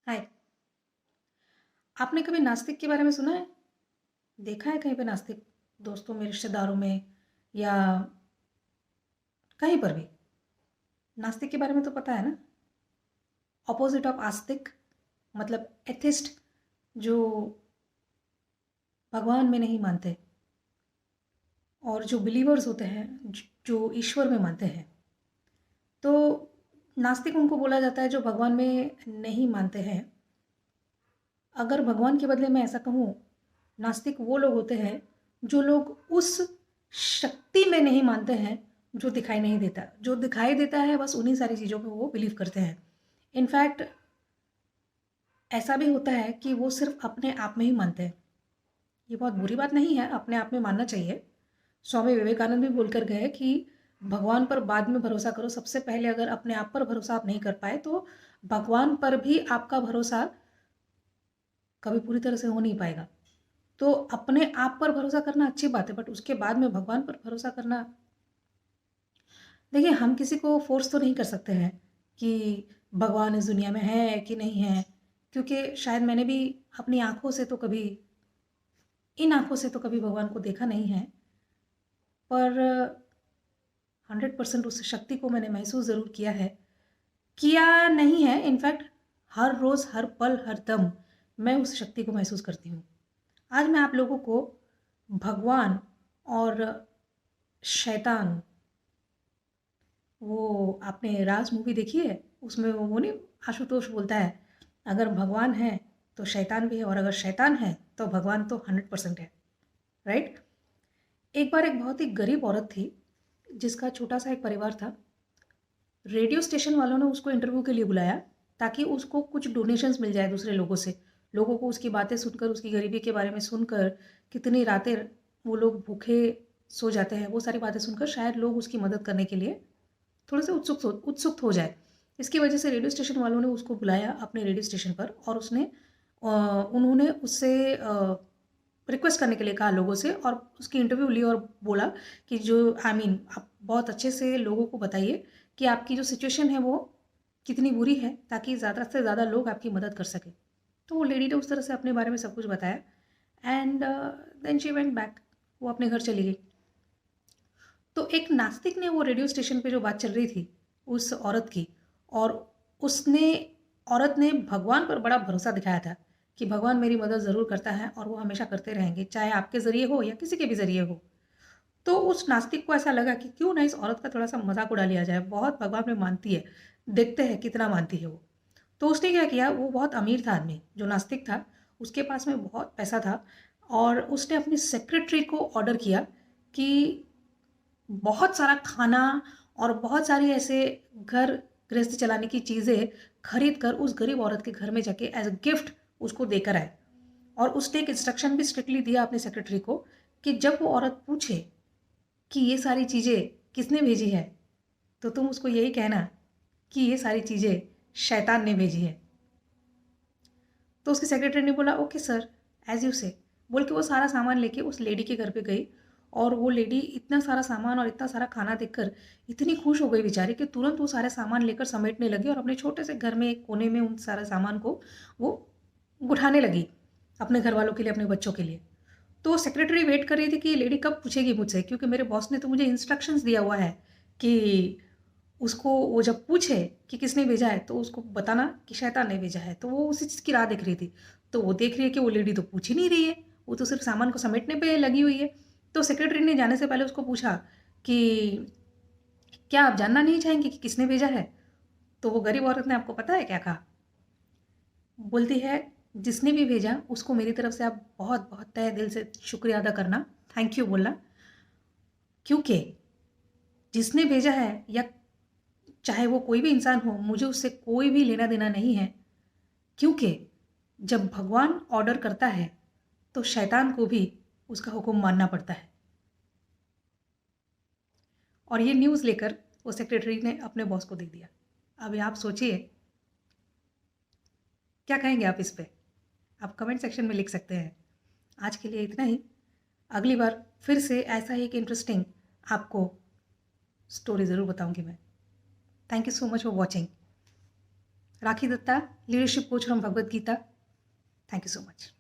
हाय। आपने कभी नास्तिक के बारे में सुना है? देखा है कहीं पे नास्तिक? दोस्तों में, रिश्तेदारों में या कहीं पर भी? नास्तिक के बारे में तो पता है ना? ऑपोजिट ऑफ आस्तिक मतलब एथिस्ट, जो भगवान में नहीं मानते, और जो बिलीवर्स होते हैं, जो ईश्वर में मानते हैं। तो नास्तिक उनको बोला जाता है जो भगवान में नहीं मानते हैं। अगर भगवान के बदले मैं ऐसा कहूँ, नास्तिक वो लोग होते हैं जो लोग उस शक्ति में नहीं मानते हैं जो दिखाई नहीं देता। जो दिखाई देता है बस उन्हीं सारी चीज़ों पे वो बिलीव करते हैं। इनफैक्ट ऐसा भी होता है कि वो सिर्फ अपने आप में ही मानते हैं। ये बहुत बुरी बात नहीं है, अपने आप में मानना चाहिए। स्वामी विवेकानंद भी बोलकर गए कि भगवान पर बाद में भरोसा करो, सबसे पहले अगर अपने आप पर भरोसा आप नहीं कर पाए तो भगवान पर भी आपका भरोसा कभी पूरी तरह से हो नहीं पाएगा। तो अपने आप पर भरोसा करना अच्छी बात है, बट उसके बाद में भगवान पर भरोसा करना, देखिए हम किसी को फोर्स तो नहीं कर सकते हैं कि भगवान इस दुनिया में है कि नहीं है, क्योंकि शायद मैंने भी अपनी आंखों से तो कभी, इन आंखों से तो कभी भगवान को देखा नहीं है। पर 100% उस शक्ति को मैंने महसूस ज़रूर किया है। किया नहीं है, इनफैक्ट हर रोज़, हर पल, हर दम मैं उस शक्ति को महसूस करती हूँ। आज मैं आप लोगों को भगवान और शैतान, वो आपने राज मूवी देखी है? उसमें वो नहीं, आशुतोष बोलता है अगर भगवान है तो शैतान भी है, और अगर शैतान है तो भगवान तो 100% है। राइट? एक बार एक बहुत ही गरीब औरत थी जिसका छोटा सा एक परिवार था। रेडियो स्टेशन वालों ने उसको इंटरव्यू के लिए बुलाया ताकि उसको कुछ डोनेशंस मिल जाए दूसरे लोगों से। लोगों को उसकी बातें सुनकर, उसकी गरीबी के बारे में सुनकर, कितनी रातें वो लोग भूखे सो जाते हैं, वो सारी बातें सुनकर शायद लोग उसकी मदद करने के लिए थोड़े से उत्सुक हो जाए। इसकी वजह से रेडियो स्टेशन वालों ने उसको बुलाया अपने रेडियो स्टेशन पर, और उन्होंने उससे रिक्वेस्ट करने के लिए कहा लोगों से, और उसकी इंटरव्यू ली और बोला कि जो आप बहुत अच्छे से लोगों को बताइए कि आपकी जो सिचुएशन है वो कितनी बुरी है, ताकि ज़्यादा से ज़्यादा लोग आपकी मदद कर सकें। तो वो लेडी ने उस तरह से अपने बारे में सब कुछ बताया, and then she went back, वो अपने घर चली गई। तो एक नास्तिक ने वो रेडियो स्टेशन पे जो बात चल रही थी उस औरत की, और उसने औरत ने भगवान पर बड़ा भरोसा दिखाया था कि भगवान मेरी मदद ज़रूर करता है और वो हमेशा करते रहेंगे, चाहे आपके ज़रिए हो या किसी के भी ज़रिए हो। तो उस नास्तिक को ऐसा लगा कि क्यों ना इस औरत का थोड़ा सा मजाक उड़ा लिया जाए, बहुत भगवान में मानती है, देखते हैं कितना मानती है वो। तो उसने क्या किया, वो बहुत अमीर था आदमी जो नास्तिक था, उसके पास में बहुत पैसा था, और उसने अपनी सेक्रेटरी को ऑर्डर किया कि बहुत सारा खाना और बहुत सारी ऐसे घर गृहस्थी चलाने की चीज़ें खरीद कर उस गरीब औरत के घर में जाके एज अ गिफ्ट उसको देकर आए। और उसने एक इंस्ट्रक्शन भी स्ट्रिक्टली दिया अपने सेक्रेटरी को कि जब वो औरत पूछे कि ये सारी चीज़ें किसने भेजी है, तो तुम उसको यही कहना कि ये सारी चीज़ें शैतान ने भेजी है। तो उसके सेक्रेटरी ने बोला ओके सर, एज यू से, बोल के वो सारा सामान लेके उस लेडी के घर पे गई। और वो लेडी इतना सारा सामान और इतना सारा खाना देखकर इतनी खुश हो गई बेचारी कि तुरंत वो सारे सामान लेकर समेटने लगी, और अपने छोटे से घर में एक कोने में उन सारे सामान को वो उठाने लगी अपने घर वालों के लिए, अपने बच्चों के लिए। तो सेक्रेटरी वेट कर रही थी कि ये लेडी कब पूछेगी मुझसे, क्योंकि मेरे बॉस ने तो मुझे इंस्ट्रक्शंस दिया हुआ है कि उसको वो जब पूछे कि किसने भेजा है तो उसको बताना कि शैतान ने भेजा है। तो वो उसी चीज़ की राह देख रही थी। तो वो देख रही है कि वो लेडी तो पूछ ही नहीं रही है, वो तो सिर्फ सामान को समेटने पे लगी हुई है। तो सेक्रेटरी ने जाने से पहले उसको पूछा कि क्या आप जानना नहीं चाहेंगे कि किसने भेजा है? तो वो गरीब औरत ने, आपको पता है क्या कहा? बोलती है जिसने भी भेजा उसको मेरी तरफ से आप बहुत बहुत तहे दिल से शुक्रिया अदा करना, थैंक यू बोलना, क्योंकि जिसने भेजा है, या चाहे वो कोई भी इंसान हो, मुझे उससे कोई भी लेना देना नहीं है। क्योंकि जब भगवान ऑर्डर करता है तो शैतान को भी उसका हुक्म मानना पड़ता है। और ये न्यूज़ लेकर वो सेक्रेटरी ने अपने बॉस को दे दिया। अभी आप सोचिए, क्या कहेंगे आप इस पे? आप कमेंट सेक्शन में लिख सकते हैं। आज के लिए इतना ही। अगली बार फिर से ऐसा ही एक इंटरेस्टिंग आपको स्टोरी ज़रूर बताऊंगी मैं। Thank you so much for watching. Rakhi Datta, leadership coach from Bhagavad Gita. Thank you so much.